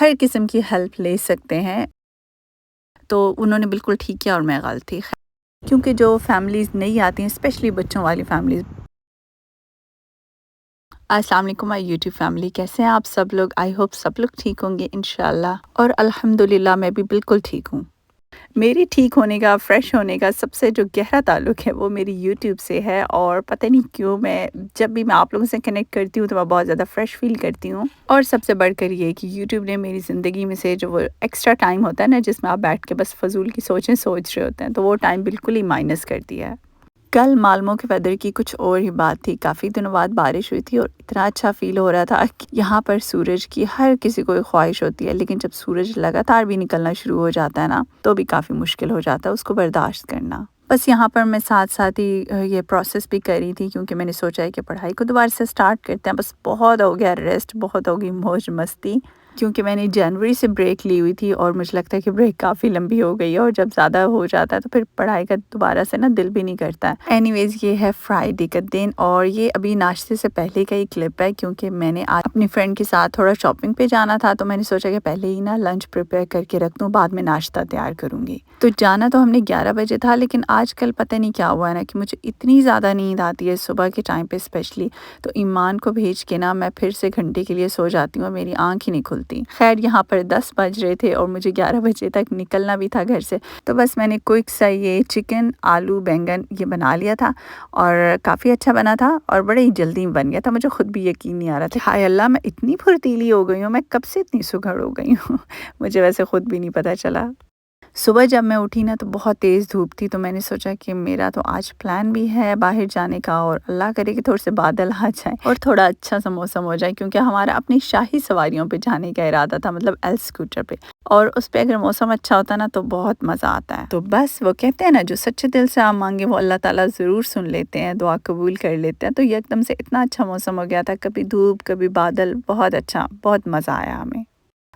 ہر قسم کی ہیلپ لے سکتے ہیں۔ تو انہوں نے بالکل ٹھیک کیا اور میں غلط تھی، کیونکہ جو فیملیز نہیں آتی ہیں اسپیشلی بچوں والی فیملیز۔ السلام علیکم مائی یوٹیوب فیملی، کیسے ہیں آپ سب لوگ؟ آئی ہوپ سب لوگ ٹھیک ہوں گے انشاءاللہ، اور الحمدللہ میں بھی بالکل ٹھیک ہوں۔ میری ٹھیک ہونے کا، فریش ہونے کا سب سے جو گہرا تعلق ہے وہ میری یوٹیوب سے ہے، اور پتہ نہیں کیوں جب بھی میں آپ لوگوں سے کنیکٹ کرتی ہوں تو میں بہت زیادہ فریش فیل کرتی ہوں۔ اور سب سے بڑھ کر یہ کہ یوٹیوب نے میری زندگی میں سے جو وہ ایکسٹرا ٹائم ہوتا ہے نا، جس میں آپ بیٹھ کے بس فضول کی سوچ رہے ہوتے ہیں، تو وہ ٹائم بالکل ہی مائنس کر دیا ہے۔ کل مالمو کے ویدر کی کچھ اور ہی بات تھی، کافی دنوں بعد بارش ہوئی تھی اور اتنا اچھا فیل ہو رہا تھا کہ یہاں پر سورج کی ہر کسی کو خواہش ہوتی ہے، لیکن جب سورج لگاتار بھی نکلنا شروع ہو جاتا ہے نا تو بھی کافی مشکل ہو جاتا ہے اس کو برداشت کرنا۔ بس یہاں پر میں ساتھ ساتھ ہی یہ پروسیس بھی کری تھی، کیونکہ میں نے سوچا ہے کہ پڑھائی کو دوبارہ سے سٹارٹ کرتے ہیں، بس بہت ہو گیا ریسٹ، بہت ہو گئی موج مستی، کیونکہ میں نے جنوری سے بریک لی ہوئی تھی اور مجھے لگتا ہے کہ بریک کافی لمبی ہو گئی ہے، اور جب زیادہ ہو جاتا ہے تو پھر پڑھائی کا دوبارہ سے نا دل بھی نہیں کرتا ہے۔ اینی ویز یہ ہے فرائیڈے کا دن، اور یہ ابھی ناشتے سے پہلے کا ہی کلپ ہے، کیونکہ میں نے آج اپنی فرینڈ کے ساتھ تھوڑا شاپنگ پہ جانا تھا، تو میں نے سوچا کہ پہلے ہی نا لنچ پریپیئر کر کے رکھ دوں، بعد میں ناشتہ تیار کروں گی۔ تو جانا تو ہم نے 11 بجے تھا، لیکن آج کل پتہ نہیں کیا ہوا ہے نا کہ مجھے اتنی زیادہ نیند آتی ہے صبح کے ٹائم پہ اسپیشلی، تو ایمان کو بھیج کے نا میں پھر سے گھنٹے کے لیے سو جاتی ہوں اور میری آنکھ ہی نہیں کھلتی۔ خیر یہاں پر 10 بج رہے تھے اور مجھے 11 بجے تک نکلنا بھی تھا گھر سے، تو بس میں نے کوئک سا یہ چکن آلو بینگن یہ بنا لیا تھا، اور کافی اچھا بنا تھا اور بڑے ہی جلدی بن گیا تھا۔ مجھے خود بھی یقین نہیں آ رہا تھا، ہائے اللہ میں اتنی پھرتیلی ہو گئی ہوں، میں کب سے اتنی سگڑ ہو گئی ہوں مجھے ویسے خود بھی نہیں پتہ چلا۔ صبح جب میں اٹھی نا تو بہت تیز دھوپ تھی، تو میں نے سوچا کہ میرا تو آج پلان بھی ہے باہر جانے کا، اور اللہ کرے کہ تھوڑے سے بادل آ جائیں اور تھوڑا اچھا سا موسم ہو جائے، کیونکہ ہمارا اپنی شاہی سواریوں پہ جانے کا ارادہ تھا، مطلب ایل اسکوٹر پہ، اور اس پہ اگر موسم اچھا ہوتا نا تو بہت مزہ آتا ہے۔ تو بس وہ کہتے ہیں نا جو سچے دل سے آپ مانگے وہ اللہ تعالیٰ ضرور سن لیتے ہیں، دعا قبول کر لیتے ہیں۔ تو ایک دم سے اتنا اچھا موسم ہو گیا تھا، کبھی دھوپ کبھی بادل، بہت اچھا، بہت مزہ آیا ہمیں۔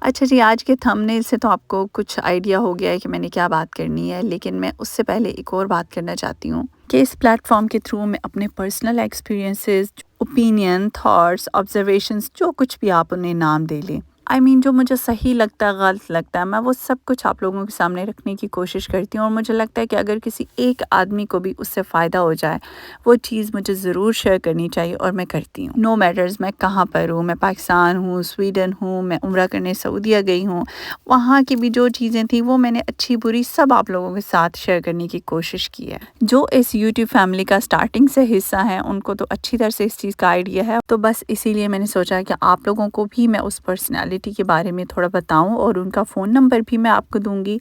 اچھا جی، آج کے تھمبنیل سے تو آپ کو کچھ آئیڈیا ہو گیا ہے کہ میں نے کیا بات کرنی ہے، لیکن میں اس سے پہلے ایک اور بات کرنا چاہتی ہوں کہ اس پلیٹ فارم کے تھرو میں اپنے personal experiences, opinion, thoughts, observations, جو کچھ بھی آپ انہیں نام دے لیں، جو مجھے صحیح لگتا ہے، غلط لگتا ہے، میں وہ سب کچھ آپ لوگوں کے سامنے رکھنے کی کوشش کرتی ہوں، اور مجھے لگتا ہے کہ اگر کسی ایک آدمی کو بھی اس سے فائدہ ہو جائے وہ چیز مجھے ضرور شیئر کرنی چاہیے، اور میں کرتی ہوں۔ نو میٹرز میں کہاں پر ہوں، میں پاکستان ہوں، سویڈن ہوں، میں عمرہ کرنے سعودیہ گئی ہوں، وہاں کی بھی جو چیزیں تھیں وہ میں نے اچھی بری سب آپ لوگوں کے ساتھ شیئر کرنے کی کوشش کی ہے۔ جو اس یوٹیوب فیملی کا سٹارٹنگ سے حصہ ہیں ان کو تو اچھی طرح سے اس چیز کا آئیڈیا ہے، تو بس اسی لیے میں نے سوچا کہ آپ لوگوں کو بھی میں اس پرسنالٹی کے بارے میں تھوڑا بتاؤں، اور ان کا فون نمبر بھی میں آپ کو دوں گی،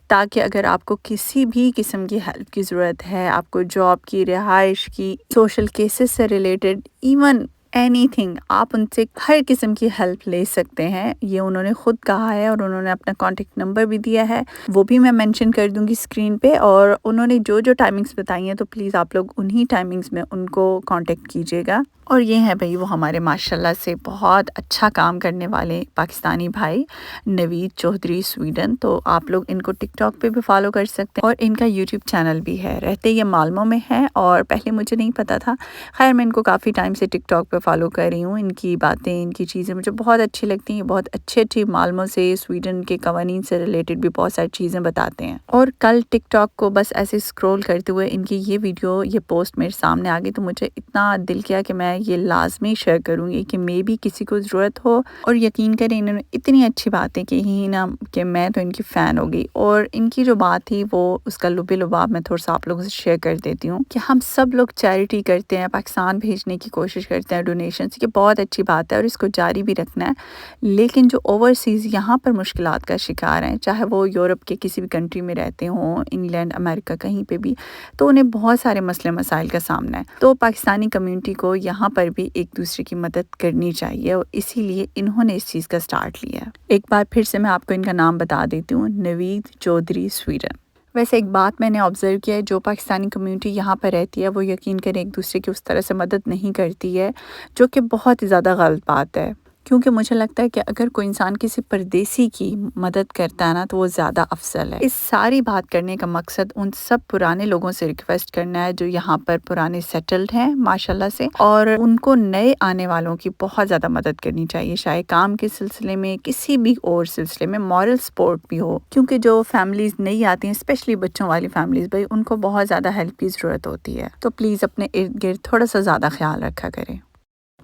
تاکہ اگر آپ کو کسی بھی قسم کی ہیلپ کی ضرورت ہے، آپ کو جاب کی، رہائش کی، سوشل کیسز سے ریلیٹڈ، ایون اینی تھنگ، آپ ان سے ہر قسم کی ہیلپ لے سکتے ہیں، یہ انہوں نے خود کہا ہے، اور انہوں نے اپنا کانٹیکٹ نمبر بھی دیا ہے، وہ بھی میں مینشن کر دوں گی اسکرین پہ، اور انہوں نے جو جو ٹائمنگز بتائی ہیں تو پلیز آپ لوگ انہی ٹائمنگز میں ان کو کانٹیکٹ کیجیے گا۔ اور یہ ہے بھائی وہ ہمارے ماشاءاللہ سے بہت اچھا کام کرنے والے پاکستانی بھائی نوید چودھری سویڈن، تو آپ لوگ ان کو ٹک ٹاک پہ بھی فالو کر سکتے ہیں، اور ان کا یوٹیوب چینل بھی ہے، رہتے یہ مالمو میں ہے، اور پہلے مجھے نہیں پتا تھا، خیر میں ان کو کافی ٹائم سے ٹک ٹاک پہ فالو کر رہی ہوں، ان کی باتیں، ان کی چیزیں مجھے بہت اچھی لگتی ہیں، بہت اچھی مالمو سے، سویڈن کے قوانین سے ریلیٹڈ بھی بہت ساری چیزیں بتاتے ہیں۔ اور کل ٹک ٹاک کو بس ایسے اسکرول کرتے ہوئے ان کی یہ ویڈیو، یہ پوسٹ میرے سامنے آ گئی، تو مجھے اتنا دل کیا کہ میں یہ لازمی شیئر کروں گی کہ مے بھی کسی کو ضرورت ہو، اور یقین کریں انہوں نے اتنی اچھی باتیں کہی نا کہ میں تو ان کی فین ہو گئی، اور ان کی جو بات تھی وہ اس کا لب لباب میں تھوڑا سا آپ لوگوں سے شیئر کر دیتی ہوں کہ ہم سب لوگ چیریٹی کرتے ہیں، پاکستان بھیجنے کی کوشش کرتے ہیں، ڈونیشنز، یہ بہت اچھی بات ہے اور اس کو جاری بھی رکھنا ہے، لیکن جو اوورسیز یہاں پر مشکلات کا شکار ہیں، چاہے وہ یورپ کے کسی بھی کنٹری میں رہتے ہوں، انگلینڈ، امریکہ، کہیں پہ بھی، تو انہیں بہت سارے مسئلے مسائل کا سامنا ہے، تو پاکستانی کمیونٹی کو یہاں پر بھی ایک دوسرے کی مدد کرنی چاہیے، اور اسی لیے انہوں نے اس چیز کا سٹارٹ لیا۔ ایک بار پھر سے میں آپ کو ان کا نام بتا دیتی ہوں، نوید چودھری سویڈن۔ ویسے ایک بات میں نے آبزرو کیا ہے، جو پاکستانی کمیونٹی یہاں پر رہتی ہے وہ یقین کریں ایک دوسرے کی اس طرح سے مدد نہیں کرتی ہے، جو کہ بہت ہی زیادہ غلط بات ہے، کیونکہ مجھے لگتا ہے کہ اگر کوئی انسان کسی پردیسی کی مدد کرتا ہے نا تو وہ زیادہ افضل ہے۔ اس ساری بات کرنے کا مقصد ان سب پرانے لوگوں سے ریکویسٹ کرنا ہے جو یہاں پر پرانے سیٹلڈ ہیں ماشاءاللہ سے، اور ان کو نئے آنے والوں کی بہت زیادہ مدد کرنی چاہیے، چاہے کام کے سلسلے میں، کسی بھی اور سلسلے میں، مورل سپورٹ بھی ہو، کیونکہ جو فیملیز نہیں آتی ہیں اسپیشلی بچوں والی فیملیز، بھائی ان کو بہت زیادہ ہیلپ کی ضرورت ہوتی ہے، تو پلیز اپنے ارد گرد تھوڑا سا زیادہ خیال رکھا کریں۔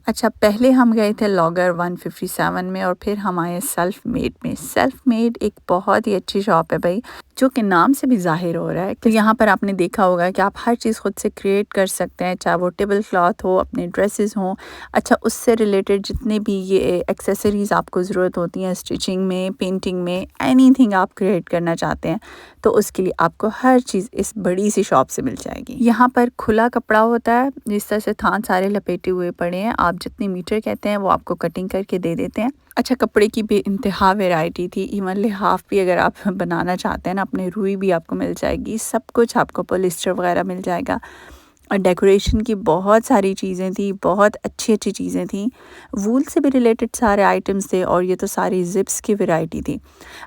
اچھا، پہلے ہم گئے تھے لاگر 157 میں اور پھر ہم آئے سیلف میڈ میں۔ سیلف میڈ ایک بہت ہی اچھی شاپ ہے بھائی، جو کہ نام سے بھی ظاہر ہو رہا ہے کہ یہاں پر آپ نے دیکھا ہوگا کہ آپ ہر چیز خود سے کریٹ کر سکتے ہیں، چاہے وہ ٹیبل کلاتھ ہو، اپنے ڈریسز ہوں، اچھا اس سے ریلیٹڈ جتنے بھی یہ ایکسیسریز آپ کو ضرورت ہوتی ہیں اسٹیچنگ میں، پینٹنگ میں، اینی تھنگ آپ کریٹ کرنا چاہتے ہیں تو اس کے لیے آپ کو ہر چیز اس بڑی سی شاپ سے مل جائے گی۔ یہاں پر کھلا کپڑا ہوتا ہے، جس طرح سے تھان سارے لپیٹے ہوئے پڑے ہیں، آپ جتنے میٹر کہتے ہیں وہ آپ کو کٹنگ کر کے دے دیتے ہیں۔ اچھا، کپڑے کی بے انتہا ویرائٹی تھی، ایون لحاف بھی اگر آپ بنانا چاہتے ہیں نا، اپنے روئی بھی آپ کو مل جائے گی، سب کچھ آپ کو پولیسٹر وغیرہ مل جائے گا، اور ڈیکوریشن کی بہت ساری چیزیں تھیں، بہت اچھی اچھی چیزیں تھیں، وول سے بھی ریلیٹڈ سارے آئٹمس تھے، اور یہ تو ساری زپس کی ویرائٹی تھی۔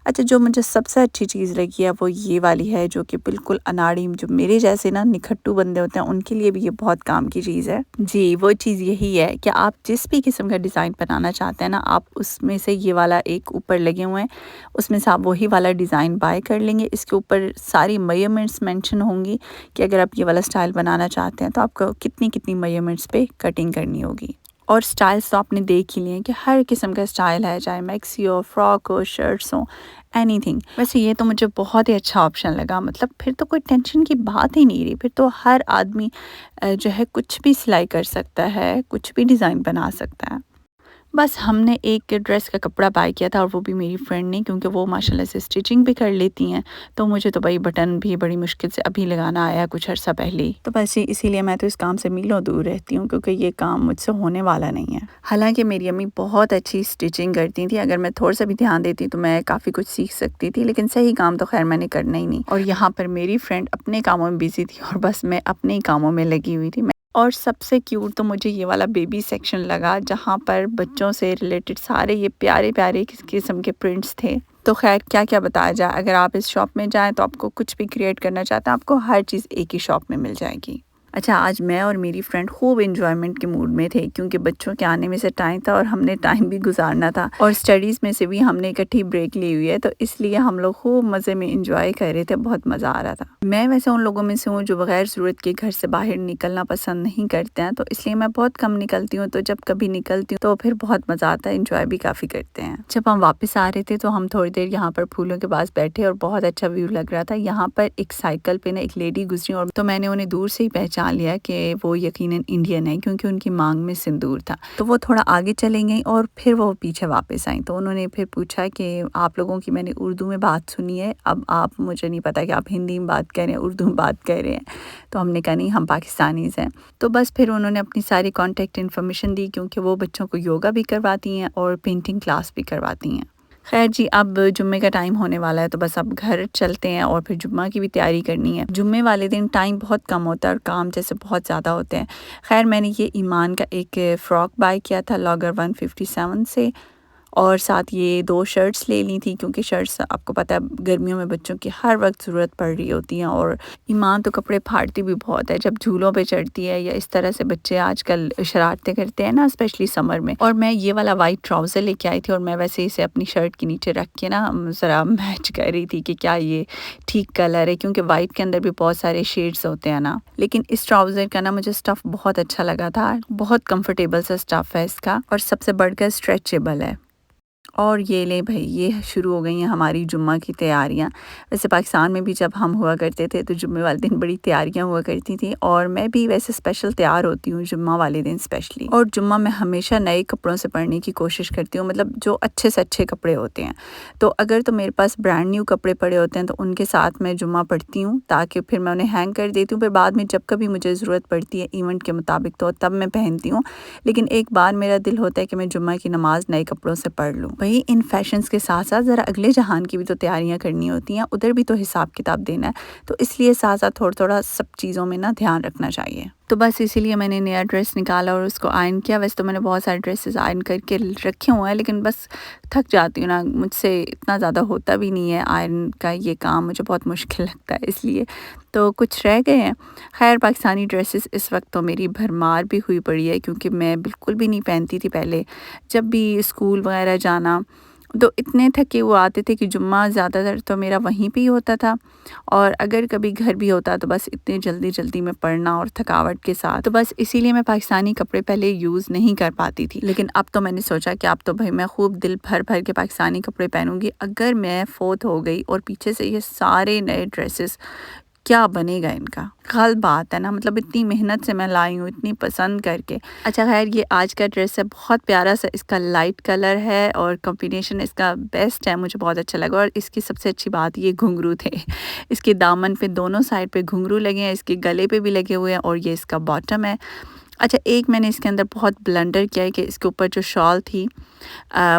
اچھا، جو مجھے سب سے اچھی چیز لگی ہے وہ یہ والی ہے، جو کہ بالکل اناڑی، جو میرے جیسے نا نکھٹو بندے ہوتے ہیں ان کے لیے بھی یہ بہت کام کی چیز ہے جی۔ وہ چیز یہی ہے کہ آپ جس بھی قسم کا ڈیزائن بنانا چاہتے ہیں نا، آپ اس میں سے یہ والا ایک اوپر لگے ہوئے ہیں، اس میں سے آپ وہی والا ڈیزائن بائی کر لیں گے۔ اس کے اوپر ساری میجرمنٹس مینشن ہوں گی کہ اگر آپ یہ والا سٹائل بنانا چاہتے ہیں تو آپ کو کتنی میجرمنٹس پہ کٹنگ کرنی ہوگی۔ اور سٹائلز تو آپ نے دیکھ ہی لیے کہ ہر قسم کا سٹائل ہے، چاہے میکسی ہو، فراک ہو، شرٹس ہوں، اینی تھنگ۔ ویسے یہ تو مجھے بہت ہی اچھا آپشن لگا، مطلب پھر تو کوئی ٹینشن کی بات ہی نہیں رہی، پھر تو ہر آدمی جو ہے کچھ بھی سلائی کر سکتا ہے، کچھ بھی ڈیزائن بنا سکتا ہے۔ بس ہم نے ایک ڈریس کا کپڑا بائی کیا تھا، اور وہ بھی میری فرینڈ نے، کیونکہ وہ ماشاءاللہ سے اسٹیچنگ بھی کر لیتی ہیں، تو مجھے تو بھائی بٹن بھی بڑی مشکل سے ابھی لگانا آیا کچھ عرصہ پہلے ہی، تو بس اسی لیے میں تو اس کام سے میلوں دور رہتی ہوں، کیونکہ یہ کام مجھ سے ہونے والا نہیں ہے۔ حالانکہ میری امی بہت اچھی اسٹیچنگ کرتی تھی، اگر میں تھوڑا سا بھی دھیان دیتی تو میں کافی کچھ سیکھ سکتی تھی، لیکن صحیح کام تو خیر میں نے کرنا ہی نہیں، اور یہاں پر میری فرینڈ اپنے کاموں میں بزی تھی اور بس میں اپنے ہی کاموں میں لگی ہوئی تھی۔ اور سب سے کیوٹ تو مجھے یہ والا بیبی سیکشن لگا، جہاں پر بچوں سے ریلیٹڈ سارے یہ پیارے پیارے قسم کے پرنٹس تھے۔ تو خیر کیا بتایا جائے، اگر آپ اس شاپ میں جائیں تو آپ کو کچھ بھی کریٹ کرنا چاہتے ہیں، آپ کو ہر چیز ایک ہی شاپ میں مل جائے گی۔ اچھا، آج میں اور میری فرینڈ خوب انجوائمنٹ کے موڈ میں تھے، کیونکہ بچوں کے آنے میں سے ٹائم تھا اور ہم نے ٹائم بھی گزارنا تھا، اور اسٹڈیز میں سے بھی ہم نے اکٹھی بریک لی ہوئی ہے، تو اس لیے ہم لوگ خوب مزے میں انجوائے کر رہے تھے، بہت مزہ آ رہا تھا۔ میں ویسے ان لوگوں میں سے ہوں جو بغیر ضرورت کے گھر سے باہر نکلنا پسند نہیں کرتے ہیں، تو اس لیے میں بہت کم نکلتی ہوں، تو جب کبھی نکلتی ہوں تو پھر بہت مزہ آتا ہے، انجوائے بھی کافی کرتے ہیں۔ جب ہم واپس آ رہے تھے تو ہم تھوڑی دیر یہاں پر پھولوں کے پاس بیٹھے، اور بہت اچھا ویو لگ رہا تھا۔ یہاں پر ایک سائیکل پہ نا ایک لیڈی گزری، اور تو میں نے انہیں دور سے ہی پہچان لیا کہ وہ یقیناً انڈین ہے، کیونکہ ان کی مانگ میں سندور تھا، تو وہ تھوڑا آگے چلیں گئیں اور پھر وہ پیچھے واپس آئیں، تو انہوں نے پھر پوچھا کہ آپ لوگوں کی میں نے اردو میں بات سنی ہے، اب آپ مجھے نہیں پتا کہ آپ ہندی میں بات کر رہے ہیں، اردو میں بات کر رہے ہیں، تو ہم نے کہا نہیں، ہم پاکستانیز ہیں۔ تو بس پھر انہوں نے اپنی ساری کانٹیکٹ انفارمیشن دی، کیونکہ وہ بچوں کو یوگا بھی کرواتی ہیں اور پینٹنگ کلاس بھی کرواتی ہیں۔ خیر جی، اب جمعے کا ٹائم ہونے والا ہے، تو بس اب گھر چلتے ہیں، اور پھر جمعہ کی بھی تیاری کرنی ہے۔ جمعے والے دن ٹائم بہت کم ہوتا ہے اور کام جیسے بہت زیادہ ہوتے ہیں۔ خیر میں نے یہ ایمان کا ایک فراک بائی کیا تھا لاگر 157 سے، اور ساتھ یہ 2 شرٹس لے لی تھی، کیونکہ شرٹس آپ کو پتہ ہے گرمیوں میں بچوں کی ہر وقت ضرورت پڑ رہی ہوتی ہیں، اور ایمان تو کپڑے پھاڑتی بھی بہت ہے جب جھولوں پہ چڑھتی ہے، یا اس طرح سے بچے آج کل شرارتیں کرتے ہیں نا، اسپیشلی سمر میں۔ اور میں یہ والا وائٹ ٹراؤزر لے کے آئی تھی، اور میں ویسے اسے اپنی شرٹ کے نیچے رکھ کے نا ذرا میچ کر رہی تھی کہ کیا یہ ٹھیک کلر ہے، کیونکہ وائٹ کے اندر بھی بہت سارے شیڈز ہوتے ہیں نا۔ لیکن اس ٹراؤزر کا نا مجھے اسٹف بہت اچھا لگا تھا، بہت کمفرٹیبل سا اسٹف ہے اس کا، اور سب سے بڑھ کر اسٹریچیبل ہے۔ اور یہ لیں بھائی، یہ شروع ہو گئی ہیں ہماری جمعہ کی تیاریاں۔ ویسے پاکستان میں بھی جب ہم ہوا کرتے تھے تو جمعے والے دن بڑی تیاریاں ہوا کرتی تھیں، اور میں بھی ویسے اسپیشل تیار ہوتی ہوں جمعہ والے دن اسپیشلی۔ اور جمعہ میں ہمیشہ نئے کپڑوں سے پڑھنے کی کوشش کرتی ہوں، مطلب جو اچھے سے اچھے کپڑے ہوتے ہیں، تو اگر تو میرے پاس برانڈ نیو کپڑے پڑے ہوتے ہیں تو ان کے ساتھ میں جمعہ پڑھتی ہوں، تاکہ پھر میں انہیں ہینگ کر دیتی ہوں، پھر بعد میں جب کبھی مجھے ضرورت پڑتی ہے ایونٹ کے مطابق تو تب میں پہنتی ہوں۔ لیکن ایک بار میرا دل ہوتا ہے کہ میں جمعہ کی نماز نئے کپڑوں سے پڑھ لوں۔ وہی ان فیشنز کے ساتھ ساتھ ذرا اگلے جہان کی بھی تو تیاریاں کرنی ہوتی ہیں، ادھر بھی تو حساب کتاب دینا ہے، تو اس لیے ساتھ ساتھ تھوڑا سب چیزوں میں نا دھیان رکھنا چاہیے۔ تو بس اسی لیے میں نے نیا ڈریس نکالا اور اس کو آئرن کیا۔ ویسے تو میں نے بہت سارے ڈریسز آئرن کر کے رکھے ہوئے ہیں، لیکن بس تھک جاتی ہوں نا، مجھ سے اتنا زیادہ ہوتا بھی نہیں ہے آئرن کا یہ کام، مجھے بہت مشکل لگتا ہے، اس لیے تو کچھ رہ گئے ہیں۔ خیر پاکستانی ڈریسز اس وقت تو میری بھرمار بھی ہوئی پڑی ہے، کیونکہ میں بالکل بھی نہیں پہنتی تھی پہلے۔ جب بھی اسکول وغیرہ جانا تو اتنے تھکے وہ آتے تھے کہ جمعہ زیادہ تر تو میرا وہیں پہ ہی ہوتا تھا، اور اگر کبھی گھر بھی ہوتا تو بس اتنے جلدی جلدی میں پڑھنا اور تھکاوٹ کے ساتھ، تو بس اسی لیے میں پاکستانی کپڑے پہلے یوز نہیں کر پاتی تھی۔ لیکن اب تو میں نے سوچا کہ اب تو بھائی میں خوب دل بھر بھر کے پاکستانی کپڑے پہنوں گی۔ اگر میں فوت ہو گئی اور پیچھے سے یہ سارے نئے ڈریسز، کیا بنے گا ان کا؟ غلط بات ہے نا، مطلب اتنی محنت سے میں لائی ہوں، اتنی پسند کر کے۔ اچھا خیر، یہ آج کا ڈریس ہے، بہت پیارا سا اس کا لائٹ کلر ہے اور کمبینیشن اس کا بیسٹ ہے، مجھے بہت اچھا لگا۔ اور اس کی سب سے اچھی بات یہ گھنگرو تھے، اس کے دامن پہ دونوں سائڈ پہ گھنگرو لگے ہیں، اس کے گلے پہ بھی لگے ہوئے ہیں، اور یہ اس کا باٹم ہے۔ اچھا ایک میں نے اس کے اندر بہت بلنڈر کیا ہے کہ اس کے اوپر جو شال تھی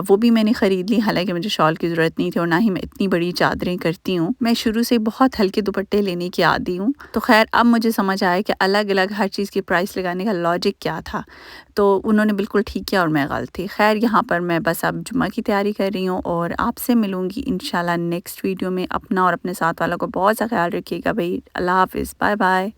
وہ بھی میں نے خرید لی، حالانکہ مجھے شال کی ضرورت نہیں تھی، اور نہ ہی میں اتنی بڑی چادریں کرتی ہوں، میں شروع سے بہت ہلکے دوپٹے لینے کی عادی ہوں۔ تو خیر اب مجھے سمجھ آیا کہ الگ الگ ہر چیز کی پرائس لگانے کا لاجک کیا تھا، تو انہوں نے بالکل ٹھیک کیا اور میں غلط تھی۔ خیر یہاں پر میں بس اب جمعہ کی تیاری کر رہی ہوں، اور آپ سے ملوں گی انشاءاللہ نیکسٹ ویڈیو میں۔ اپنا اور اپنے ساتھ والوں کو بہت سا خیال رکھیے گا بھائی۔ اللہ حافظ، بائے بائے۔